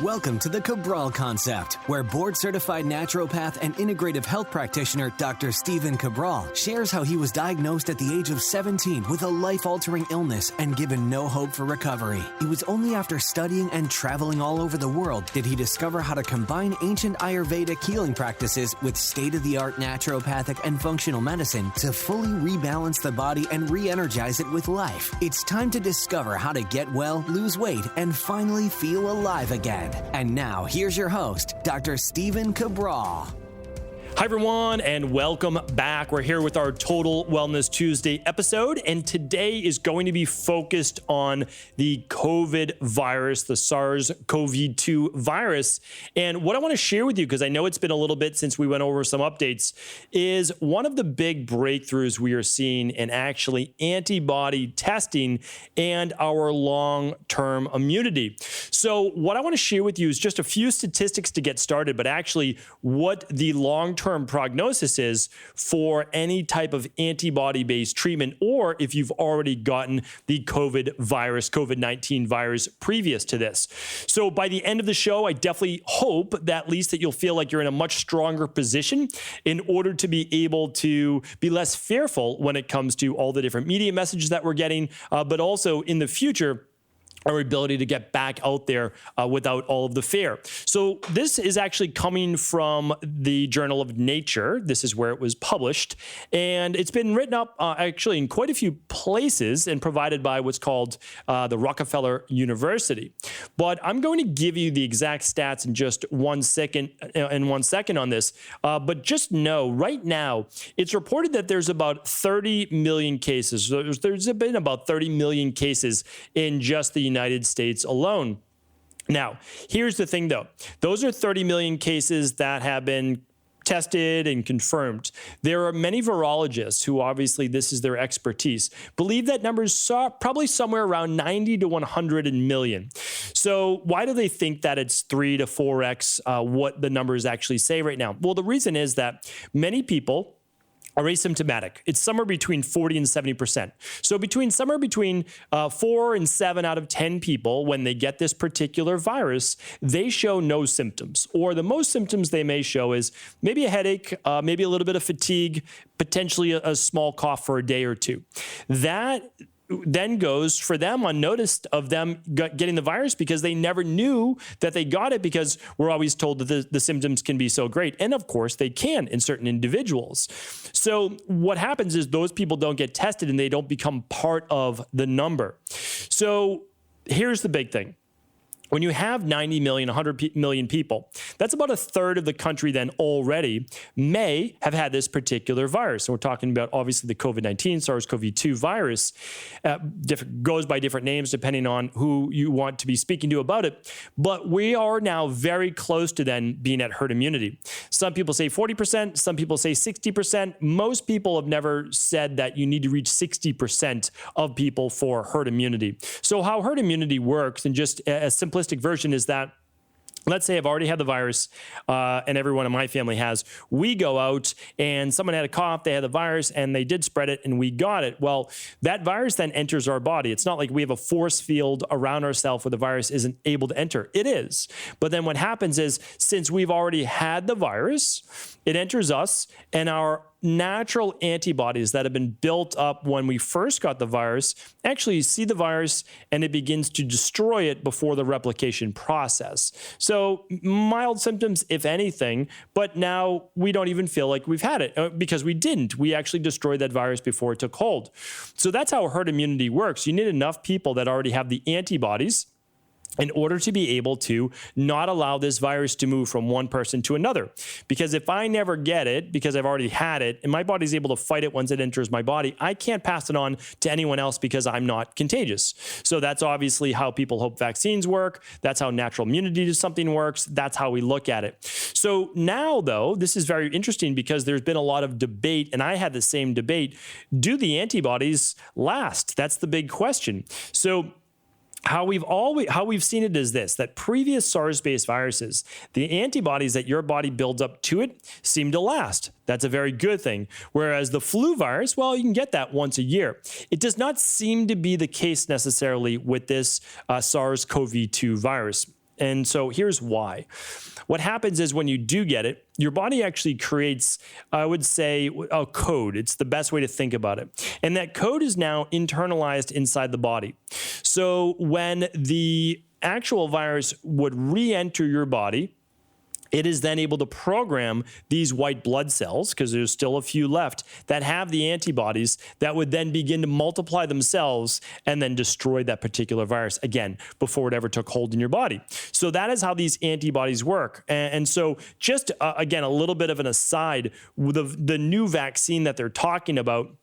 Welcome to the Cabral Concept, where board-certified naturopath and integrative health practitioner Dr. Stephen Cabral shares how he was diagnosed at the age of 17 with a life-altering illness and given no hope for recovery. It was only after studying and traveling all over the world did he discover how to combine ancient Ayurvedic healing practices with state-of-the-art naturopathic and functional medicine to fully rebalance the body and re-energize it with life. It's time to discover how to get well, lose weight, and finally feel alive again. And now, here's your host, Dr. Stephen Cabral. Hi, everyone, and welcome back. We're here with our Total Wellness Tuesday episode, and today is going to be focused on the COVID virus, the SARS-CoV-2 virus. And what I want to share with you, because I know it's been a little bit since we went over some updates, is one of the big breakthroughs we are seeing in actually antibody testing and our long-term immunity. So what I want to share with you is just a few statistics to get started, but actually what the long-term prognosis is for any type of antibody-based treatment, or if you've already gotten the COVID-19 virus previous to this. So by the end of the show, I definitely hope that at least that you'll feel like you're in a much stronger position in order to be able to be less fearful when it comes to all the different media messages that we're getting, but also in the future, our ability to get back out there without all of the fear. So this is actually coming from the Journal of Nature. This is where it was published. And it's been written up actually in quite a few places and provided by what's called the Rockefeller University. But I'm going to give you the exact stats in just 1 second on this. But just know right now, it's reported that there's about 30 million cases. So there's been about 30 million cases in just the United States alone. Now, here's the thing though. Those are 30 million cases that have been tested and confirmed. There are many virologists who obviously this is their expertise, believe that numbers probably somewhere around 90 to 100 million. So why do they think that it's 3 to 4x what the numbers actually say right now? Well, the reason is that many people are asymptomatic. It's somewhere between 40 and 70%. So somewhere between 4 and 7 out of 10 people, when they get this particular virus, they show no symptoms. Or the most symptoms they may show is maybe a headache, maybe a little bit of fatigue, potentially a small cough for a day or two. That then goes for them unnoticed of them getting the virus because they never knew that they got it, because we're always told that the symptoms can be so great. And of course they can in certain individuals. So what happens is those people don't get tested and they don't become part of the number. So here's the big thing. When you have 90 million, 100 million people, that's about a third of the country then already may have had this particular virus. And we're talking about obviously the COVID-19, SARS-CoV-2 virus. Goes by different names depending on who you want to be speaking to about it. But we are now very close to then being at herd immunity. Some people say 40%, some people say 60%. Most people have never said that you need to reach 60% of people for herd immunity. So how herd immunity works, and just a simplistic version, is that let's say I've already had the virus and everyone in my family has. We go out and someone had a cough, they had the virus and they did spread it and we got it. Well, that virus then enters our body. It's not like we have a force field around ourselves where the virus isn't able to enter. It is. But then what happens is, since we've already had the virus, it enters us, and our natural antibodies that have been built up when we first got the virus actually see the virus and it begins to destroy it before the replication process. So mild symptoms, if anything, but now we don't even feel like we've had it because we didn't. We actually destroyed that virus before it took hold. So that's how herd immunity works. You need enough people that already have the antibodies in order to be able to not allow this virus to move from one person to another. Because if I never get it, because I've already had it, and my body's able to fight it once it enters my body, I can't pass it on to anyone else because I'm not contagious. So that's obviously how people hope vaccines work. That's how natural immunity to something works. That's how we look at it. So now, though, this is very interesting because there's been a lot of debate, and I had the same debate. Do the antibodies last? That's the big question. So how we've seen it is this, that previous SARS-based viruses, the antibodies that your body builds up to it seem to last. That's a very good thing. Whereas the flu virus, well, you can get that once a year. It does not seem to be the case necessarily with this SARS-CoV-2 virus. And so here's why. What happens is when you do get it, your body actually creates, I would say, a code. It's the best way to think about it. And that code is now internalized inside the body. So when the actual virus would re-enter your body, it is then able to program these white blood cells, because there's still a few left, that have the antibodies that would then begin to multiply themselves and then destroy that particular virus, again, before it ever took hold in your body. So that is how these antibodies work. And so just, again, a little bit of an aside, the new vaccine that they're talking about,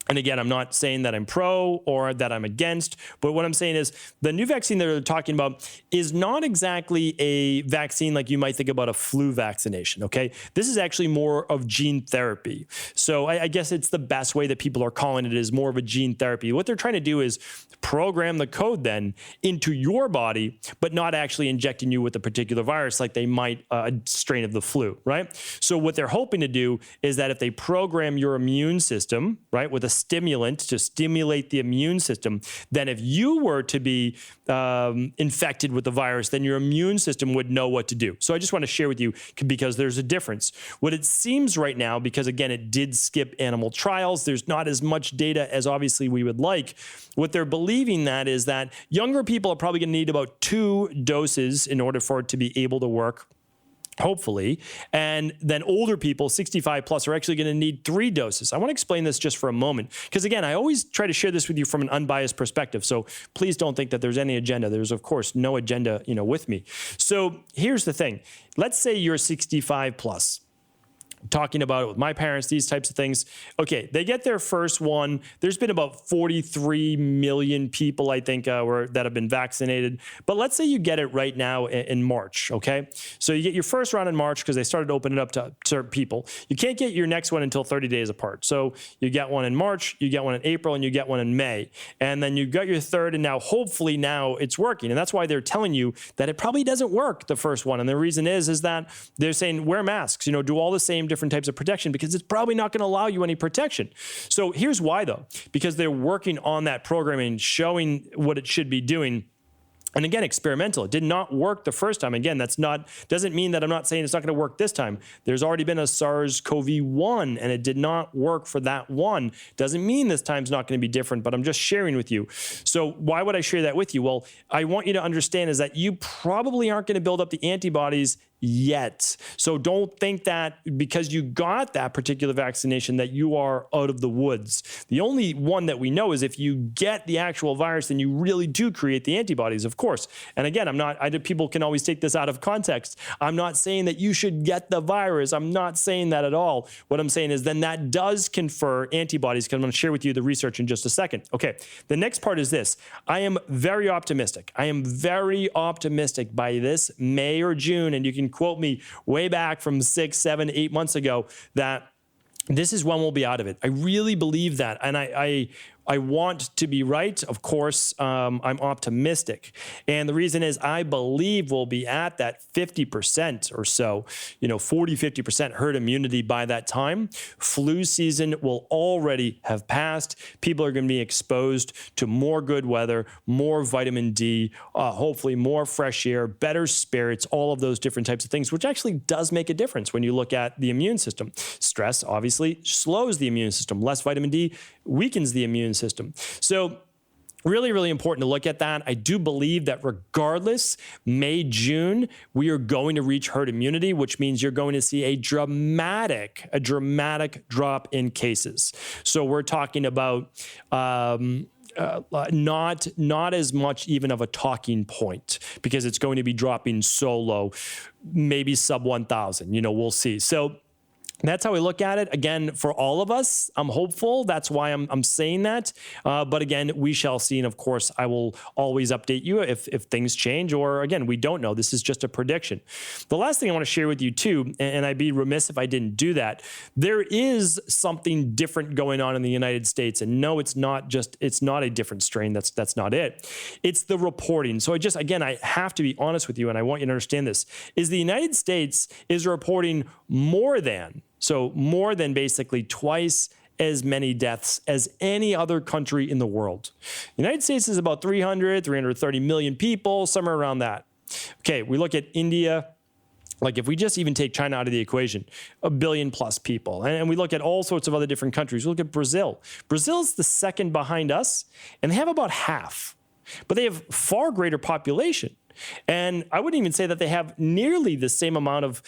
and again, I'm not saying that I'm pro or that I'm against, but what I'm saying is the new vaccine that they're talking about is not exactly a vaccine like you might think about a flu vaccination, okay? This is actually more of gene therapy. So I guess it's the best way that people are calling it, is more of a gene therapy. What they're trying to do is program the code then into your body, but not actually injecting you with a particular virus like they might a strain of the flu, right? So what they're hoping to do is that if they program your immune system, right, with a stimulant to stimulate the immune system, then if you were to be infected with the virus, then your immune system would know what to do. So I just want to share with you, because there's a difference. What it seems right now, because again, it did skip animal trials, there's not as much data as obviously we would like. What they're believing that is that younger people are probably going to need about 2 doses in order for it to be able to work, hopefully. And then older people, 65 plus, are actually going to need 3 doses. I want to explain this just for a moment, because again, I always try to share this with you from an unbiased perspective. So please don't think that there's any agenda. There's of course no agenda, with me. So here's the thing. Let's say you're 65 plus. Talking about it with my parents, these types of things. Okay, they get their first one. There's been about 43 million people, I think, that have been vaccinated. But let's say you get it right now in March, okay? So you get your first round in March because they started opening it up to certain people. You can't get your next one until 30 days apart. So you get one in March, you get one in April, and you get one in May. And then you got your third, and now hopefully now it's working. And that's why they're telling you that it probably doesn't work, the first one. And the reason is that they're saying wear masks, do all the same different types of protection, because it's probably not going to allow you any protection. So here's why though, because they're working on that programming, showing what it should be doing. And again, experimental. It did not work the first time. Again, doesn't mean that I'm not saying it's not going to work this time. There's already been a SARS-CoV-1 and it did not work for that one. Doesn't mean this time's not going to be different, but I'm just sharing with you. So why would I share that with you? Well, I want you to understand is that you probably aren't going to build up the antibodies yet. So don't think that because you got that particular vaccination that you are out of the woods. The only one that we know is if you get the actual virus, then you really do create the antibodies, of course. And again, people can always take this out of context. I'm not saying that you should get the virus. I'm not saying that at all. What I'm saying is then that does confer antibodies, because I'm going to share with you the research in just a second. Okay, the next part is this. I am very optimistic. I am very optimistic by this May or June, and you can quote me way back from 6, 7, 8 months ago, that this is when we'll be out of it. I really believe that. And I want to be right. Of course, I'm optimistic. And the reason is I believe we'll be at that 50% or so, 40, 50% herd immunity by that time. Flu season will already have passed. People are going to be exposed to more good weather, more vitamin D, hopefully more fresh air, better spirits, all of those different types of things, which actually does make a difference when you look at the immune system. Stress obviously slows the immune system. Less vitamin D weakens the immune system. So really, really important to look at that. I do believe that regardless, May, June, we are going to reach herd immunity, which means you're going to see a dramatic drop in cases. So we're talking about not as much even of a talking point, because it's going to be dropping so low, maybe sub 1,000, we'll see. So that's how we look at it. Again, for all of us, I'm hopeful. That's why I'm saying that. But again, we shall see. And of course, I will always update you if things change, or again, we don't know. This is just a prediction. The last thing I want to share with you too, and I'd be remiss if I didn't do that, there is something different going on in the United States. And no, it's not a different strain. That's not it. It's the reporting. So I have to be honest with you, and I want you to understand this, is the United States is reporting more than basically twice as many deaths as any other country in the world. The United States is about 330 million people, somewhere around that. Okay, we look at India. Like if we just even take China out of the equation, 1 billion plus people, and we look at all sorts of other different countries. We look at Brazil. Brazil's the second behind us, and they have about half, but they have far greater population. And I wouldn't even say that they have nearly the same amount of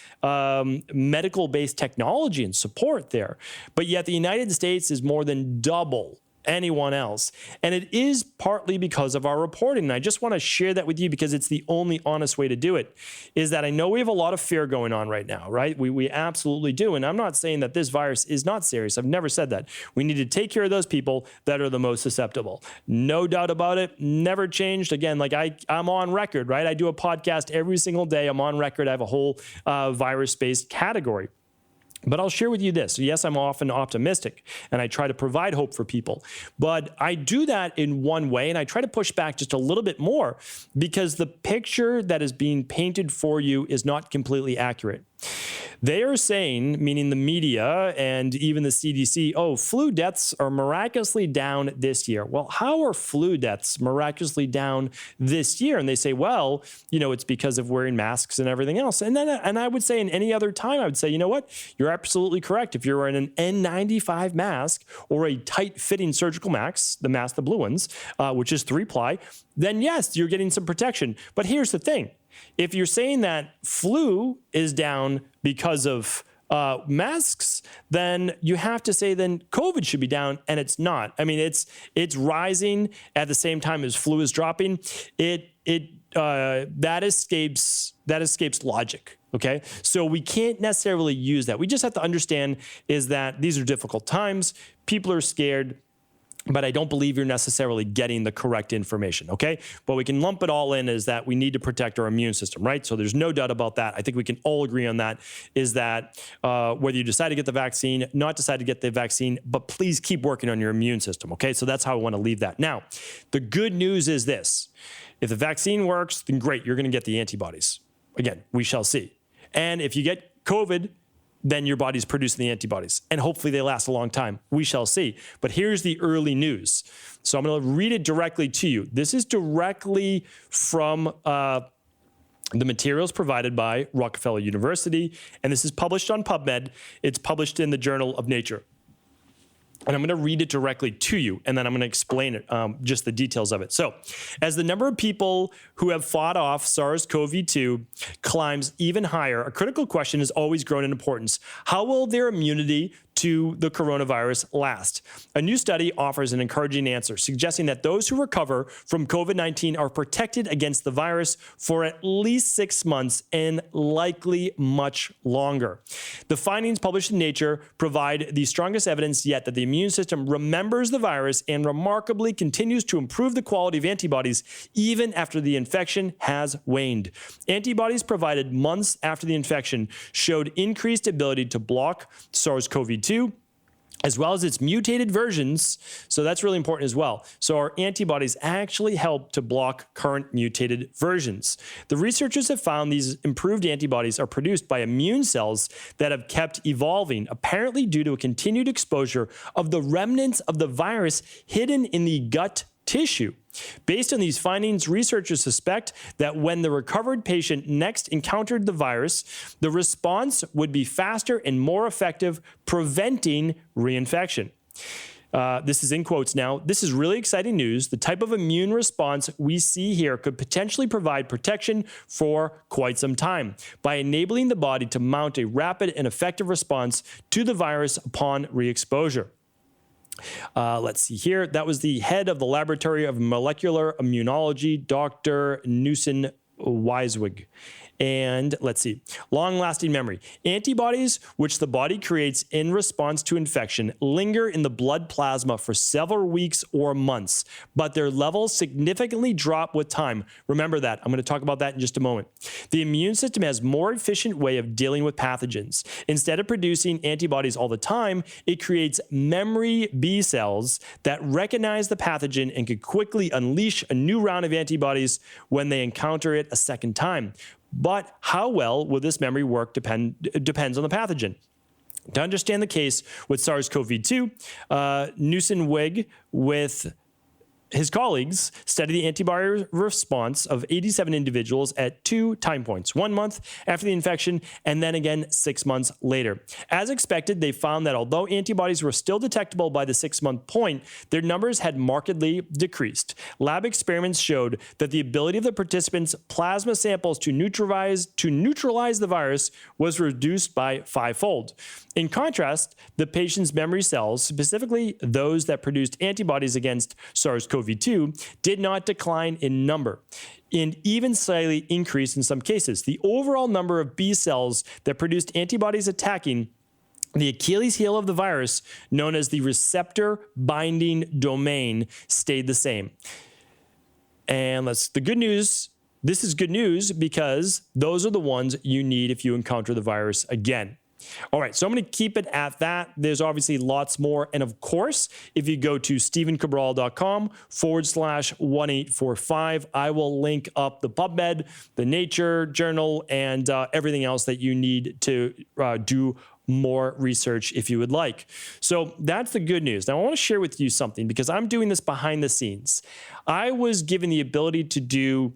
medical-based technology and support there. But yet the United States is more than double anyone else. And it is partly because of our reporting. And I just want to share that with you because it's the only honest way to do it, is that I know we have a lot of fear going on right now, right? We absolutely do. And I'm not saying that this virus is not serious. I've never said that. We need to take care of those people that are the most susceptible. No doubt about it. Never changed. Again, like I'm on record, right? I do a podcast every single day. I'm on record. I have a whole virus-based category. But I'll share with you this. Yes, I'm often optimistic, and I try to provide hope for people. But I do that in one way, and I try to push back just a little bit more because the picture that is being painted for you is not completely accurate. They are saying, meaning the media and even the CDC, oh, flu deaths are miraculously down this year. Well, how are flu deaths miraculously down this year? And they say, well, it's because of wearing masks and everything else. And I would say in any other time, I would say, you know what? You're absolutely correct. If you're wearing an N95 mask or a tight-fitting surgical mask, the blue ones, which is 3-ply, then yes, you're getting some protection. But here's the thing. If you're saying that flu is down because of masks, then you have to say then COVID should be down, and it's not. I mean, it's rising at the same time as flu is dropping. That escapes logic. Okay, so we can't necessarily use that. We just have to understand is that these are difficult times. People are scared. But I don't believe you're necessarily getting the correct information, okay? But we can lump it all in as that we need to protect our immune system, right? So there's no doubt about that. I think we can all agree on that, is that whether you decide to get the vaccine, not decide to get the vaccine, but please keep working on your immune system, okay? So that's how I want to leave that. Now, the good news is this. If the vaccine works, then great, you're going to get the antibodies. Again, we shall see. And if you get COVID, then your body's producing the antibodies. And hopefully they last a long time. We shall see. But here's the early news. So I'm going to read it directly to you. This is directly from the materials provided by Rockefeller University. And this is published on PubMed. It's published in the Journal of Nature. And I'm going to read it directly to you, and then I'm going to explain it, just the details of it. So, as the number of people who have fought off SARS-CoV-2 climbs even higher, a critical question has always grown in importance. How will their immunity to the coronavirus last? A new study offers an encouraging answer, suggesting that those who recover from COVID-19 are protected against the virus for at least 6 months and likely much longer. The findings published in Nature provide the strongest evidence yet that the immune system remembers the virus and remarkably continues to improve the quality of antibodies even after the infection has waned. Antibodies provided months after the infection showed increased ability to block SARS-CoV-2 as well as its mutated versions. So that's really important as well. So our antibodies actually help to block current mutated versions. The researchers have found these improved antibodies are produced by immune cells that have kept evolving, apparently due to a continued exposure of the remnants of the virus hidden in the gut tissue. Based on these findings, researchers suspect that when the recovered patient next encountered the virus, the response would be faster and more effective, preventing reinfection. This is in quotes now. This is really exciting news. The type of immune response we see here could potentially provide protection for quite some time by enabling the body to mount a rapid and effective response to the virus upon re-exposure. Let's see here. That was the head of the Laboratory of Molecular Immunology, Dr. Newson Weiswig. And let's see, long-lasting memory. Antibodies, which the body creates in response to infection, linger in the blood plasma for several weeks or months, but their levels significantly drop with time. Remember that. I'm going to talk about that in just a moment. The immune system has a more efficient way of dealing with pathogens. Instead of producing antibodies all the time, it creates memory B cells that recognize the pathogen and can quickly unleash a new round of antibodies when they encounter it a second time. But how well will this memory work depends on the pathogen. To understand the case with SARS-CoV-2, Newson Wig with his colleagues studied the antibody response of 87 individuals at 2 time points, 1 month after the infection and then again 6 months later. As expected, they found that although antibodies were still detectable by the 6-month point, their numbers had markedly decreased. Lab experiments showed that the ability of the participants' plasma samples to neutralize the virus was reduced by 5-fold. In contrast, the patient's memory cells, specifically those that produced antibodies against SARS-CoV-2, did not decline in number and even slightly increased in some cases. The overall number of B cells that produced antibodies attacking the Achilles heel of the virus, known as the receptor binding domain, stayed the same. And the good news, this is good news because those are the ones you need if you encounter the virus again. All right, so I'm going to keep it at that. There's obviously lots more. And of course, if you go to stevencabral.com/1845, I will link up the PubMed, the Nature journal, and everything else that you need to do more research if you would like. So that's the good news. Now I want to share with you something because I'm doing this behind the scenes. I was given the ability to do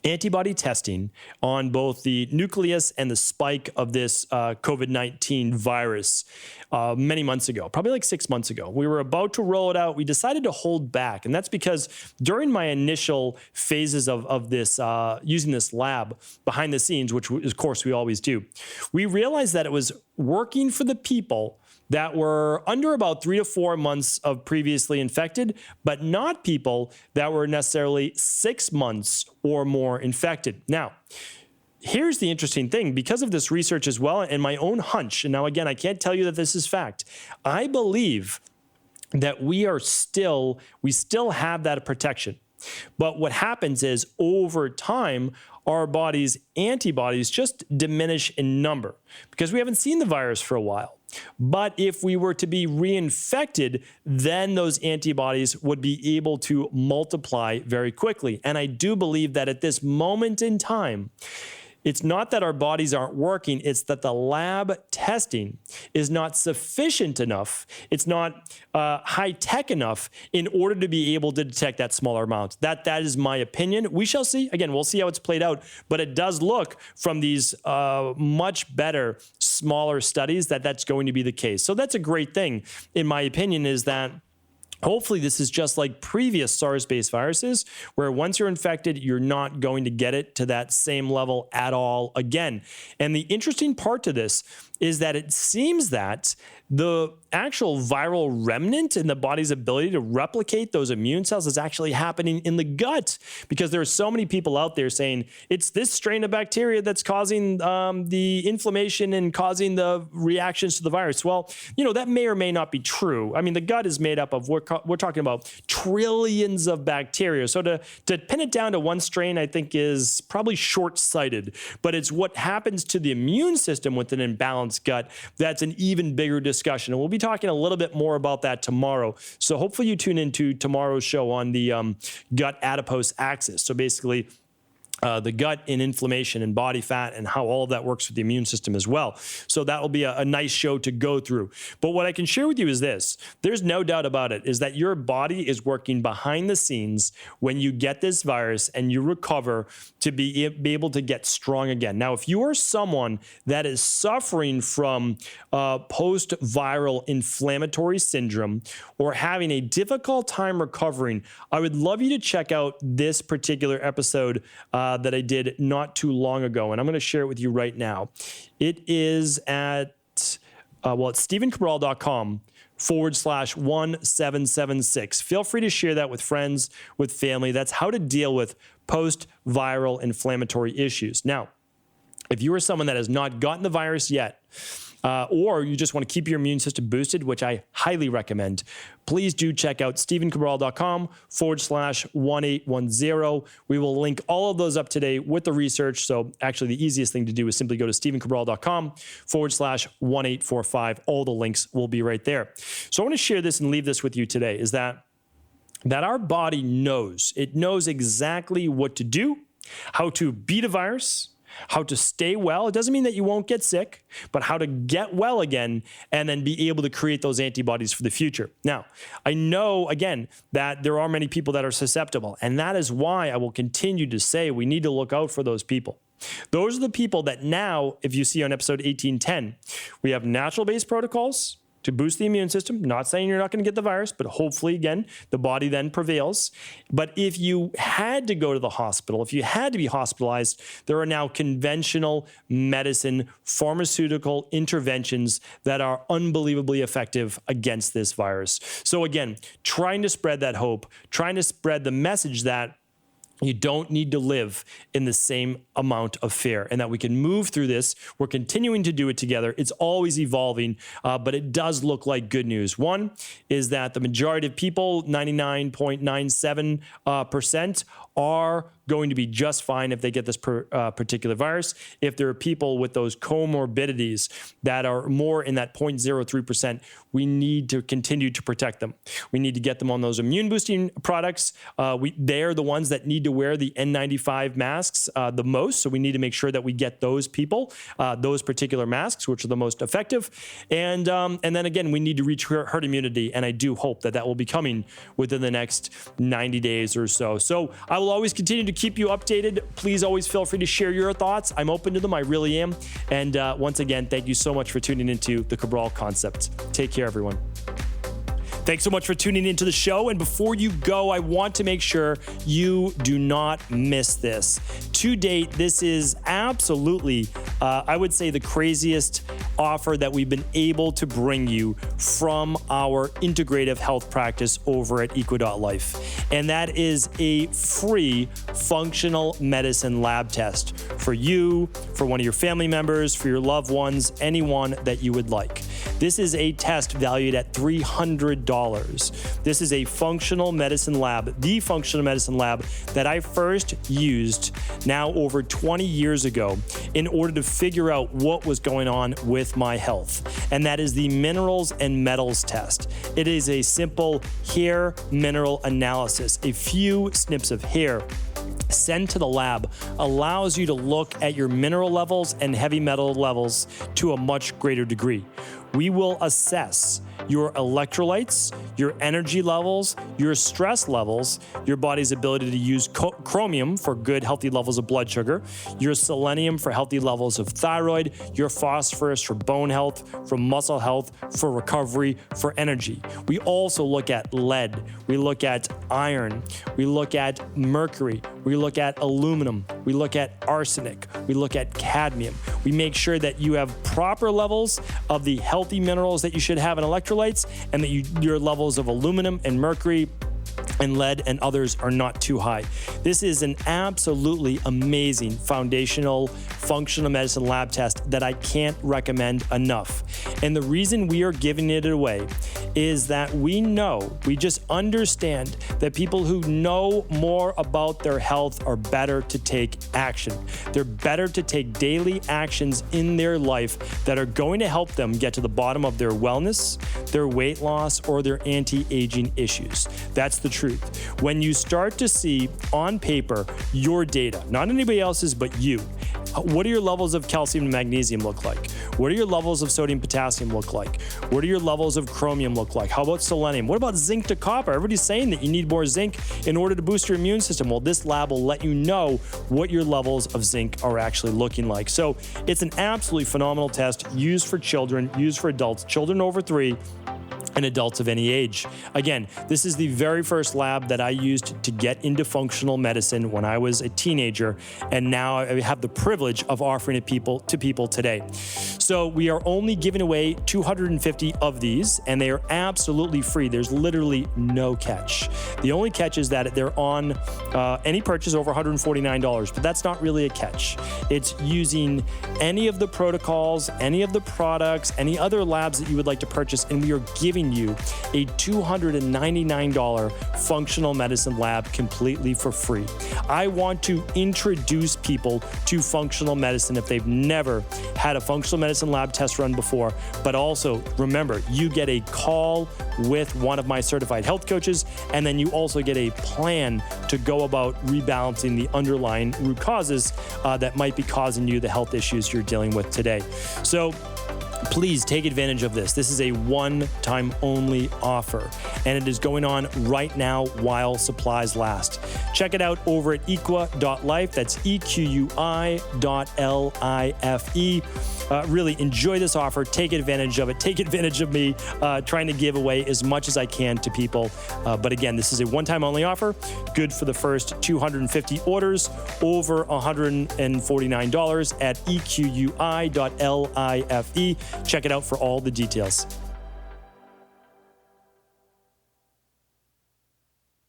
antibody testing on both the nucleus and the spike of this COVID-19 virus many months ago, probably like 6 months ago. We were about to roll it out. We decided to hold back. And that's because during my initial phases of this, using this lab behind the scenes, which of course we always do, we realized that it was working for the people that were under about 3 to 4 months of previously infected, but not people that were necessarily 6 months or more infected. Now, here's the interesting thing. Because of this research as well and my own hunch, and now again, I can't tell you that this is fact, I believe that we still have that protection. But what happens is over time, our body's antibodies just diminish in number because we haven't seen the virus for a while. But if we were to be reinfected, then those antibodies would be able to multiply very quickly. And I do believe that at this moment in time, it's not that our bodies aren't working, it's that the lab testing is not sufficient enough, it's not high-tech enough in order to be able to detect that smaller amount. That is my opinion. We shall see. Again, we'll see how it's played out, but it does look from these much better, smaller studies that that's going to be the case. So that's a great thing, in my opinion, is that hopefully this is just like previous SARS-based viruses, where once you're infected, you're not going to get it to that same level at all again. And the interesting part to this is that it seems that the actual viral remnant in the body's ability to replicate those immune cells is actually happening in the gut, because there are so many people out there saying it's this strain of bacteria that's causing the inflammation and causing the reactions to the virus. Well, that may or may not be true. I mean, the gut is made up of, we're talking about trillions of bacteria. So to pin it down to one strain, I think is probably short-sighted, but it's what happens to the immune system with an imbalanced gut that's an even bigger discussion. And we'll be talking a little bit more about that tomorrow. So hopefully you tune into tomorrow's show on the gut adipose axis. So basically, the gut and inflammation and body fat and how all of that works with the immune system as well. So that will be a nice show to go through. But what I can share with you is this. There's no doubt about it, is that your body is working behind the scenes when you get this virus and you recover to be able to get strong again. Now, if you are someone that is suffering from post-viral inflammatory syndrome or having a difficult time recovering, I would love you to check out this particular episode that I did not too long ago, and I'm going to share it with you right now. It is at, it's stevencabral.com/1776. Feel free to share that with friends, with family. That's how to deal with post-viral inflammatory issues. Now, if you are someone that has not gotten the virus yet, or you just want to keep your immune system boosted, which I highly recommend, please do check out stevencabral.com/1810. We will link all of those up today with the research. So actually the easiest thing to do is simply go to stevencabral.com/1845. All the links will be right there. So I want to share this and leave this with you today, is that our body knows. It knows exactly what to do, how to beat a virus, how to stay well. It doesn't mean that you won't get sick, but how to get well again and then be able to create those antibodies for the future. Now, I know, again, that there are many people that are susceptible, and that is why I will continue to say we need to look out for those people. Those are the people that now, if you see on episode 1810, we have natural-based protocols to boost the immune system. Not saying you're not going to get the virus, but hopefully, again, the body then prevails. But if you had to go to the hospital, if you had to be hospitalized, there are now conventional medicine, pharmaceutical interventions that are unbelievably effective against this virus. So again, trying to spread that hope, trying to spread the message that you don't need to live in the same amount of fear and that we can move through this. We're continuing to do it together. It's always evolving, but it does look like good news. One is that the majority of people, 99.97%, are going to be just fine if they get this particular virus. If there are people with those comorbidities that are more in that 0.03%, we need to continue to protect them. We need to get them on those immune boosting products. They're the ones that need to wear the N95 masks the most. So we need to make sure that we get those people, those particular masks, which are the most effective. And then again, we need to reach herd immunity. And I do hope that that will be coming within the next 90 days or so. So I will always continue to keep you updated. Please always feel free to share your thoughts. I'm open to them. I really am. And once again, thank you so much for tuning into the Cabral Concept. Take care, everyone. Thanks so much for tuning into the show. And before you go, I want to make sure you do not miss this. To date, this is absolutely, I would say, the craziest offer that we've been able to bring you from our integrative health practice over at Equa.life. And that is a free functional medicine lab test for you, for one of your family members, for your loved ones, anyone that you would like. This is a test valued at $300. This is a functional medicine lab, the functional medicine lab that I first used now over 20 years ago in order to figure out what was going on with my health. And that is the minerals and metals test. It is a simple hair mineral analysis. A few snips of hair sent to the lab allows you to look at your mineral levels and heavy metal levels to a much greater degree. We will assess your electrolytes, your energy levels, your stress levels, your body's ability to use chromium for good, healthy levels of blood sugar, your selenium for healthy levels of thyroid, your phosphorus for bone health, for muscle health, for recovery, for energy. We also look at lead. We look at iron. We look at mercury. We look at aluminum. We look at arsenic. We look at cadmium. We make sure that you have proper levels of the healthy minerals that you should have in electrolytes, and that your levels of aluminum and mercury and lead and others are not too high. This is an absolutely amazing foundational functional medicine lab test that I can't recommend enough. And the reason we are giving it away is that we just understand that people who know more about their health are better to take action. They're better to take daily actions in their life that are going to help them get to the bottom of their wellness, their weight loss, or their anti-aging issues. That's the truth. When you start to see on paper your data, not anybody else's, but you, what do your levels of calcium and magnesium look like? What do your levels of sodium, potassium look like? What do your levels of chromium look like? How about selenium? What about zinc to copper? Everybody's saying that you need more zinc in order to boost your immune system. Well, this lab will let you know what your levels of zinc are actually looking like. So it's an absolutely phenomenal test used for children, used for adults, children over 3, and adults of any age. Again, this is the very first lab that I used to get into functional medicine when I was a teenager, and now I have the privilege of offering it to people today. So we are only giving away 250 of these, and they are absolutely free. There's literally no catch. The only catch is that they're on any purchase over $149, but that's not really a catch. It's using any of the protocols, any of the products, any other labs that you would like to purchase, and we are giving you a $299 functional medicine lab completely for free. I want to introduce people to functional medicine if they've never had a functional medicine medicine lab test run before, but also remember, you get a call with one of my certified health coaches, and then you also get a plan to go about rebalancing the underlying root causes that might be causing you the health issues you're dealing with today. So please take advantage of this. This is a one-time only offer, and it is going on right now while supplies last. Check it out over at equi.life. That's EQUI.LIFE. Really enjoy this offer. Take advantage of it. Take advantage of me trying to give away as much as I can to people. But again, this is a one-time only offer. Good for the first 250 orders, over $149 at EQUI.LIFE. Check it out for all the details.